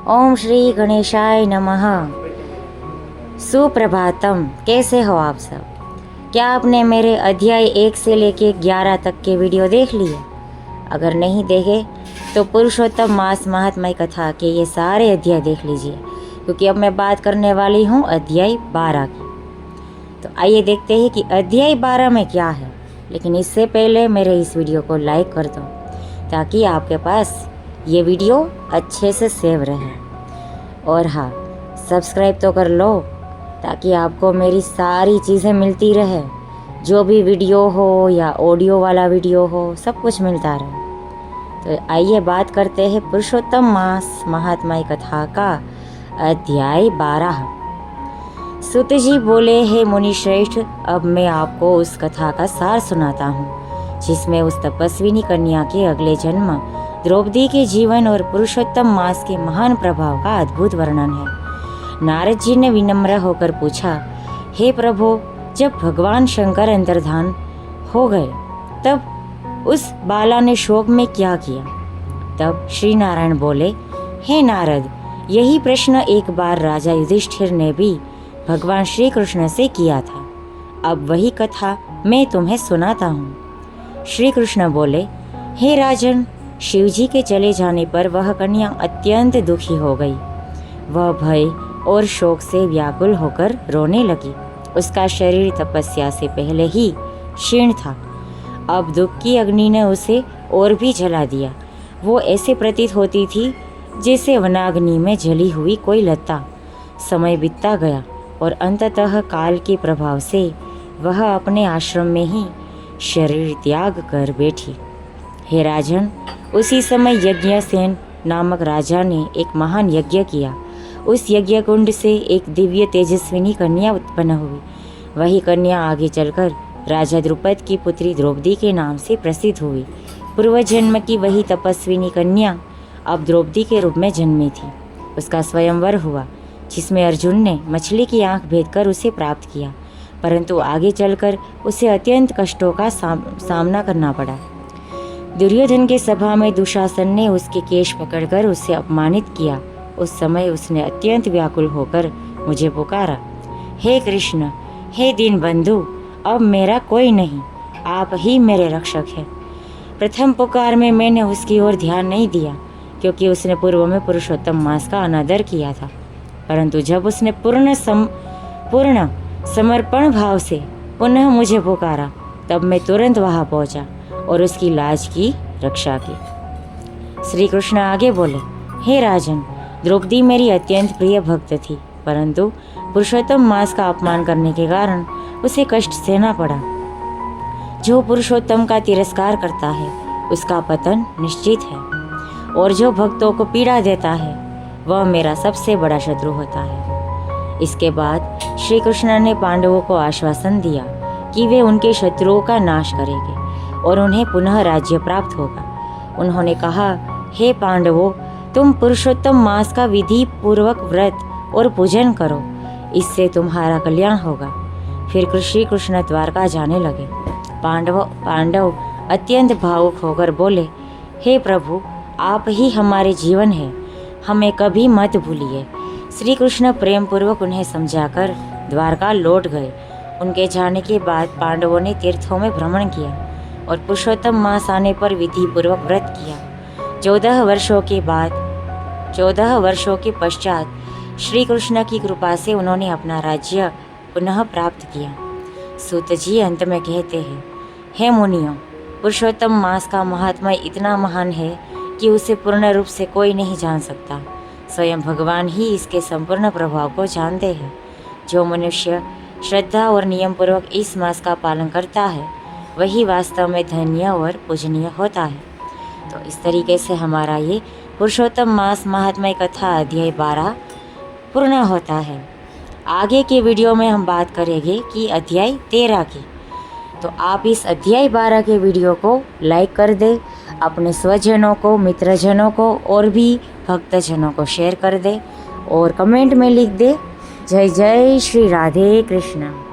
ओम श्री गणेशाय नमः। सुप्रभातम। कैसे हो आप सब? क्या आपने मेरे अध्याय 1 से लेके 11 तक के वीडियो देख लिए? अगर नहीं देखे तो पुरुषोत्तम मास महात्म्य कथा के ये सारे अध्याय देख लीजिए, क्योंकि अब मैं बात करने वाली हूँ अध्याय 12 की। तो आइए देखते हैं कि अध्याय 12 में क्या है। लेकिन इससे पहले मेरे इस वीडियो को लाइक कर दो, ताकि आपके पास ये वीडियो अच्छे से सेव रहे। और हाँ, सब्सक्राइब तो कर लो, ताकि आपको मेरी सारी चीज़ें मिलती रहे। जो भी वीडियो हो या ऑडियो वाला वीडियो हो, सब कुछ मिलता रहे। तो आइए बात करते हैं पुरुषोत्तम मास महात्म्य कथा का अध्याय 12। सुत जी बोले, हे मुनि श्रेष्ठ, अब मैं आपको उस कथा का सार सुनाता हूँ, जिसमें उस तपस्विनी कन्या के अगले जन्म, द्रौपदी के जीवन और पुरुषोत्तम मास के महान प्रभाव का अद्भुत वर्णन है। नारद जी ने विनम्र होकर पूछा, हे प्रभु, जब भगवान शंकर अंतर्धान हो गए तब उस बाला ने शोक में क्या किया? तब श्री नारायण बोले, हे नारद, यही प्रश्न एक बार राजा युधिष्ठिर ने भी भगवान श्री कृष्ण से किया था। अब वही कथा मैं तुम्हें सुनाता हूँ। श्री कृष्ण बोले, हे राजन, शिवजी के चले जाने पर वह कन्या अत्यंत दुखी हो गई। वह भय और शोक से व्याकुल होकर रोने लगी। उसका शरीर तपस्या से पहले ही क्षीण था। अब दुख की अग्नि ने उसे और भी जला दिया। वो ऐसे प्रतीत होती थी जैसे वनाग्नि में जली हुई कोई लता। समय बीतता गया और अंततः काल के प्रभाव से वह अपने आश्रम में ही शरीर त्याग कर बैठी। हे राजन, उसी समय यज्ञसेन नामक राजा ने एक महान यज्ञ किया। उस यज्ञ कुंड से एक दिव्य तेजस्विनी कन्या उत्पन्न हुई। वही कन्या आगे चलकर राजा द्रुपद की पुत्री द्रौपदी के नाम से प्रसिद्ध हुई। पूर्व जन्म की वही तपस्विनी कन्या अब द्रौपदी के रूप में जन्मी थी। उसका स्वयंवर हुआ, जिसमें अर्जुन ने मछली की आंख भेदकर उसे प्राप्त किया, परंतु आगे चलकर उसे अत्यंत कष्टों का सामना करना पड़ा। दुर्योधन के सभा में दुशासन ने उसके केश पकड़कर उसे अपमानित किया। उस समय उसने अत्यंत व्याकुल होकर मुझे पुकारा, हे कृष्ण, हे दीन बंधु, अब मेरा कोई नहीं, आप ही मेरे रक्षक हैं। प्रथम पुकार में मैंने उसकी ओर ध्यान नहीं दिया, क्योंकि उसने पूर्व में पुरुषोत्तम मास का अनादर किया था। परंतु जब उसने पूर्ण समर्पण भाव से पुनः मुझे पुकारा, तब मैं तुरंत वहाँ पहुँचा और उसकी लाज की रक्षा की। श्री कृष्ण आगे बोले, हे राजन, द्रौपदी मेरी अत्यंत प्रिय भक्त थी, परंतु पुरुषोत्तम मास का अपमान करने के कारण उसे कष्ट सहना पड़ा। जो पुरुषोत्तम का तिरस्कार करता है, उसका पतन निश्चित है, और जो भक्तों को पीड़ा देता है, वह मेरा सबसे बड़ा शत्रु होता है। इसके बाद श्री कृष्ण ने पांडवों को आश्वासन दिया कि वे उनके शत्रुओं का नाश करेंगे और उन्हें पुनः राज्य प्राप्त होगा। उन्होंने कहा, हे पांडवों, तुम पुरुषोत्तम मास का विधि पूर्वक व्रत और पूजन करो, इससे तुम्हारा कल्याण होगा। फिर श्री कृष्ण द्वारका जाने लगे। पांडव अत्यंत भावुक होकर बोले, हे प्रभु, आप ही हमारे जीवन हैं, हमें कभी मत भूलिए। श्री कृष्ण प्रेम पूर्वक उन्हें समझाकर द्वारका लौट गए। उनके जाने के बाद पांडवों ने तीर्थों में भ्रमण किया और पुरुषोत्तम मास आने पर विधि पूर्वक व्रत किया। 14 वर्षों के पश्चात श्री कृष्ण की कृपा से उन्होंने अपना राज्य पुनः प्राप्त किया। सूत जी अंत में कहते हैं, हे मुनियों, पुरुषोत्तम मास का महात्म्य इतना महान है कि उसे पूर्ण रूप से कोई नहीं जान सकता। स्वयं भगवान ही इसके संपूर्ण प्रभाव को जानते हैं। जो मनुष्य श्रद्धा और नियम पूर्वक इस मास का पालन करता है, वही वास्तव में धन्य और पूजनीय होता है। तो इस तरीके से हमारा ये पुरुषोत्तम मास महात्म्य कथा अध्याय 12 पूर्ण होता है। आगे के वीडियो में हम बात करेंगे कि अध्याय 13 की। तो आप इस अध्याय 12 के वीडियो को लाइक कर दें, अपने स्वजनों को, मित्रजनों को और भी भक्तजनों को शेयर कर दें और कमेंट में लिख दें, जय जय श्री राधे कृष्ण।